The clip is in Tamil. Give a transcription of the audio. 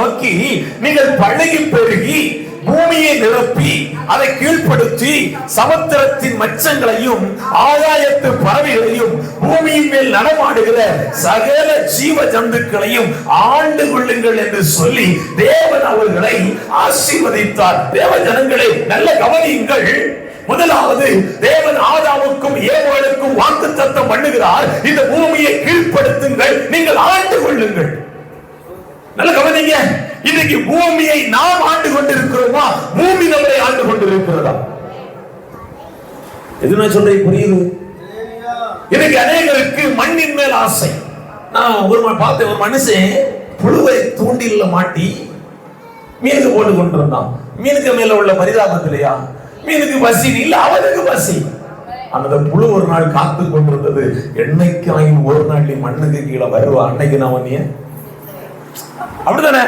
நோக்கி நீங்கள் பழகி பெருகி பூமியை நிரப்பி அதை கீழ்ப்படுத்தி சமுத்திரத்தின் மச்சங்களையும் ஆகாயத்து பறவைகளையும் பூமியின் மேல் நடமாடுகிற சகல ஜீவ ஜந்துக்களையும் ஆண்டு கொள்ளுங்கள் என்று சொல்லி தேவன் அவர்களை ஆசீர்வதித்தார். தேவ ஜனங்களே, நல்ல கவனியுங்கள். முதலாவது, தேவன் ஆதாமுக்கும் ஏவாளுக்கும் வாக்குத்தத்தம் பண்ணுகிறார், இந்த பூமியை கீழ்ப்படுத்துங்கள், நீங்கள் ஆண்டு கொள்ளுங்கள். நல்ல கவனிங்க. இன்னைக்கு பூமியை நாம் ஆண்டு கொண்டிருக்கிறோமா, பூமி நம்மை ஆண்டு கொண்டிருக்கிறதா? எது நான் சொல்றேன் புரியுது? இன்னைக்கு அநேகருக்கு மண்ணின் மேல் ஆசை. நான் ஒரு பார்த்த ஒரு மனுஷன் புழுவை தூண்டில மாட்டி மீனுக்கு போட்டு கொண்டிருந்தான். மீனுக்கு மேல உள்ள பரிதாபத்திலையா, மீனுக்கு பசி இல்ல, அவனுக்கு பசி. அந்த புழு ஒரு நாள் காத்து கொண்டிருந்தது. என்னைக்கு ஒரு நாள் நீ மண்ணுக்கு கீழே வருவா, அன்னைக்கு நான் அப்படித்தானே